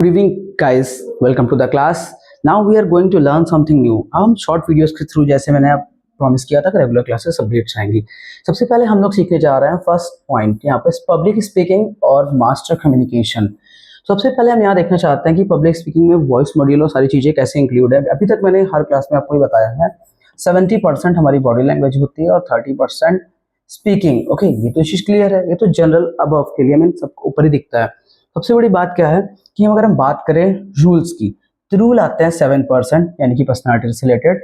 Good evening, guys. Welcome to the class. Now we are going to learn something new. हम short videos के through जैसे मैंने promise किया था कि रेगुलर क्लासेस अपडेट्स आएंगी। सबसे पहले हम लोग सीखने जा रहे हैं फर्स्ट पॉइंट यहाँ पे पब्लिक स्पीकिंग और मास्टर कम्युनिकेशन। सबसे पहले हम यहाँ देखना चाहते हैं कि पब्लिक स्पीकिंग में वॉइस मॉड्यूल और सारी चीज़ें कैसे इंक्लूड है। अभी तक मैंने हर क्लास में आपको ही बताया है 70% हमारी बॉडी लैंग्वेज होती है और 30% स्पीकिंग। ओके, ये तो चीज़ क्लियर है, ये तो जनरल अब के लिए मीन सबको ऊपर ही दिखता है। सबसे बड़ी बात क्या है कि अगर हम बात करें रूल्स की, तो रूल आते हैं 7% यानी कि पर्सनालिटी से रिलेटेड।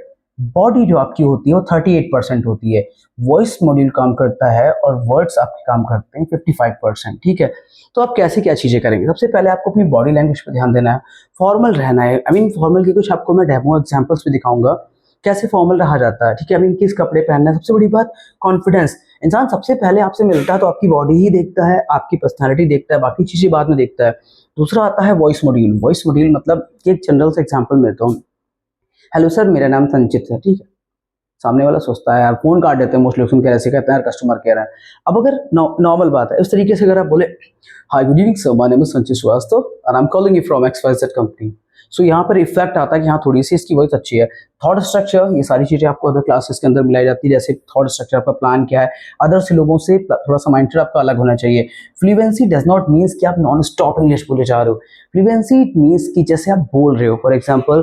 बॉडी जो आपकी होती है वो 38% होती है। वॉइस मॉड्यूल काम करता है और वर्ड्स आपके काम करते हैं 55%। ठीक है, तो आप कैसे क्या चीज़ें करेंगे? सबसे पहले आपको अपनी बॉडी लैंग्वेज पर ध्यान देना है, फॉर्मल रहना है। फॉर्मल के कुछ आपको मैं डेमो एग्जाम्पल्स भी दिखाऊंगा कैसे फॉर्मल रहा जाता है। ठीक है, किस कपड़े पहनना है। सबसे बड़ी बात कॉन्फिडेंस। इंसान सबसे पहले आपसे मिलता है तो आपकी बॉडी ही देखता है, आपकी पर्सनालिटी देखता है, बाकी चीजें बाद में देखता है। दूसरा आता है वॉइस मॉड्यूल। वॉइस मॉड्यूल मतलब एक जनरल से एग्जांपल देता हूँ। हेलो सर, मेरा नाम संचित है। ठीक है, सामने वाला सोचता है यार फोन काट देते हैं, मोस्ट लोग सुन के ऐसे कहते हैं यार कस्टमर केयर है। अब अगर नॉर्मल बात है, इस तरीके से अगर आप बोले hi good evening sir, my name is Sanchit Srivastava and I am calling you from XYZ company. So यहाँ पर इफेक्ट आता है कि हाँ थोड़ी सी इसकी वॉइस अच्छी है। थॉट स्ट्रक्चर, ये सारी चीजें आपको अदर क्लासेस के अंदर मिलाई जाती है। जैसे थॉट स्ट्रक्चर आपका प्लान क्या है, अदर से लोगों से थोड़ा सा माइंडसेट आपका अलग होना चाहिए। फ्लुएंसी डज नॉट मीन्स कि आप नॉन स्टॉप इंग्लिश बोले जा रहे हो। फ्लुएंसी मीन्स कि जैसे आप बोल रहे हो, फॉर एग्जाम्पल,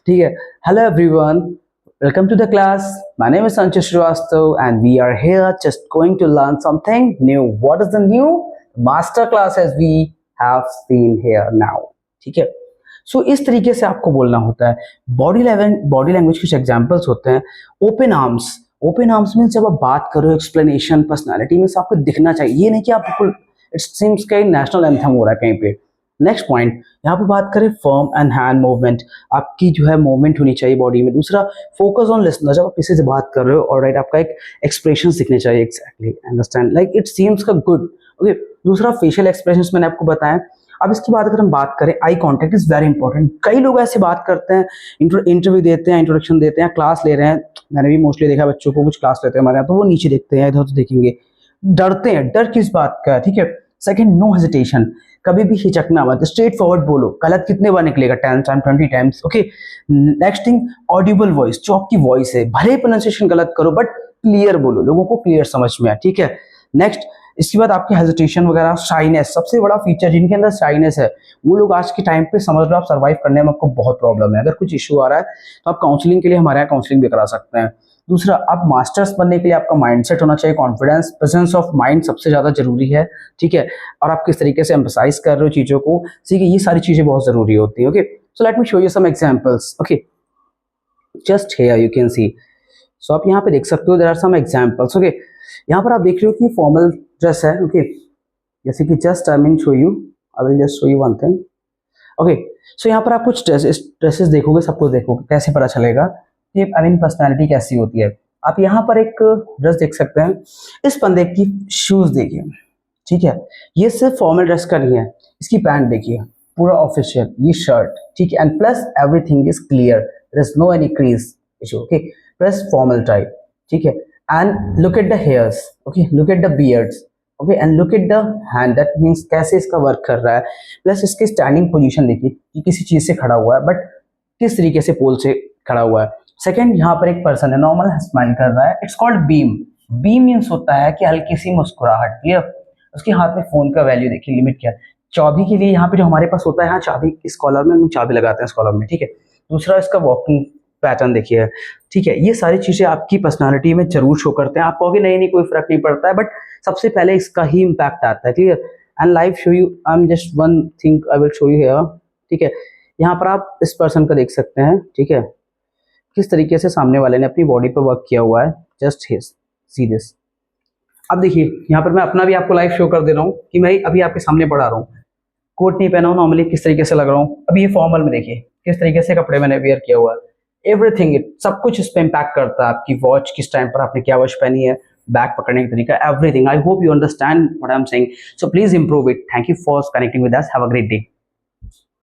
ठीक है, hello everyone, welcome to the class. My name is Sanchit Srivastav and we are here just going to learn something new. What is the new? Master class as we have seen here now. ठीक है, सो इस तरीके से आपको बोलना होता है। Body language कुछ एग्जांपल्स होते हैं। Open arms. ओपन आर्म्स में जब आप बात करो एक्सप्लेनेशन पर्सनालिटी में आपको दिखना चाहिए, ये नहीं कि आप बिल्कुल इट सीम्स कहीं नेशनल एंथम हो रहा है कहीं पे। नेक्स्ट पॉइंट, यहाँ पे बात करें फर्म एंड हैंड मूवमेंट, आपकी जो है मूवमेंट होनी चाहिए बॉडी में। दूसरा फोकस ऑन लिसनर, जब आप किसी से बात कर रहे हो और राइट आपका एक एक्सप्रेशन दिखने चाहिए। Exactly, understand, like it seems का गुड। ओके, दूसरा फेशियल एक्सप्रेशंस मैंने आपको बताया। अब इसके बाद अगर हम बात करें, eye contact is very important. कई लोग ऐसे बात करते हैं, इंटरव्यू देते हैं, इंट्रोडक्शन देते हैं, क्लास ले रहे हैं। मैंने भी मोस्टली देखा बच्चों को, कुछ क्लास लेते हैं हमारे यहाँ, तो वो नीचे देखते हैं, इधर तो देखेंगे, डरते हैं। डर किस बात का है? ठीक है, सेकंड, नो हेजिटेशन, कभी भी हिचकना मत, स्ट्रेट फॉरवर्ड बोलो। गलत कितने बार निकलेगा? 10 time, 20 times. Okay, next thing, Audible voice, जो आपकी वॉइस है, भले प्रोनाउंसिएशन गलत करो बट क्लियर बोलो, लोगों को क्लियर समझ में आए। ठीक है, नेक्स्ट, इसके बाद आपकी हेजिटेशन वगैरह, शाइनेस, सबसे बड़ा फीचर जिनके अंदर शाइनेस है वो लोग आज के टाइम पे समझ लो आप सर्वाइव करने में आपको बहुत प्रॉब्लम है। अगर कुछ इशू आ रहा है तो आप काउंसलिंग के लिए हमारे यहाँ काउंसलिंग भी करा सकते हैं। दूसरा, आप मास्टर्स बनने के लिए आपका माइंडसेट होना चाहिए, कॉन्फिडेंस, प्रेजेंस ऑफ माइंड सबसे ज्यादा जरूरी है। ठीक है, और आप किस तरीके से एम्फसाइज कर रहे हो चीजों को, ठीक है, ये सारी चीजें बहुत जरूरी होती है। Okay, so let me show you some examples. Okay, just here you can see. So आप यहाँ पे देख सकते हो, there are some examples. Okay, यहाँ पर आप देख रहे हो कि फॉर्मल ड्रेस है। ओके, जैसे कि just I mean show you, I will just show you one thing. Okay, so यहाँ पर आप कुछ ड्रेसेस देखोगे, सब कुछ देखोगे, कैसे पता चलेगा कि आई मीन पर्सनैलिटी कैसी होती है। आप यहाँ पर एक ड्रेस देख सकते हैं, इस बंदे की शूज देखिए। ठीक है, ये सिर्फ फॉर्मल ड्रेस का नहीं है, इसकी पैंट देखिए, पूरा ऑफिशियल, ये शर्ट। ठीक है, and plus everything is clear, there is no any crease issue. Okay, plus formal type. ठीक है, and look at the hairs. Okay, look at the beards. Okay, and look at the hand, that means कैसे इसका work कर रहा है। Plus इसकी standing position देखिए कि किसी चीज से खड़ा हुआ है बट किस तरीके से पोल से खड़ा हुआ है। सेकंड, यहाँ पर एक पर्सन है, नॉर्मल स्माइल कर रहा है, it's called beam. Beam means होता है कि हल्की सी मुस्कुराहट। क्लियर, उसके हाथ में फोन का वैल्यू देखिए, लिमिट क्या है। चाबी के लिए यहाँ पे जो हमारे पास होता है, यहाँ चाबी इस कॉलर में हम चाबी लगाते हैं इस कॉलर में। ठीक है, दूसरा इसका वॉकिंग पैटर्न देखिए। ठीक है, ये सारी चीजें आपकी पर्सनालिटी में जरूर शो करते हैं। आप कहोगे नहीं नहीं कोई फर्क नहीं पड़ता है, बट सबसे पहले इसका ही इम्पैक्ट आता है। Clear, and live show you, I am just one thing I will show you here. ठीक है, यहाँ पर आप इस पर्सन का देख सकते हैं। ठीक है, किस तरीके से सामने वाले ने अपनी बॉडी पर वर्क किया हुआ है। Just see this. अब देखिए, यहाँ पर मैं अपना भी आपको लाइव शो कर दे रहा हूँ कि मैं अभी आपके सामने पढ़ा रहा हूँ, कोट नहीं पहना हूँ, नॉर्मली किस तरीके से लग रहा हूँ। अभी ये फॉर्मल में देखिए किस तरीके से कपड़े मैंने वेयर किया हुआ है। एवरीथिंग, सब कुछ इस पे इम्पैक्ट करता है। आपकी वॉच किस टाइम पर आपने क्या वॉच पहनी है, बैग पकड़ने का तरीका, everything. I hope you understand what I am saying, so please improve it. Thank you for connecting with us, have a great day.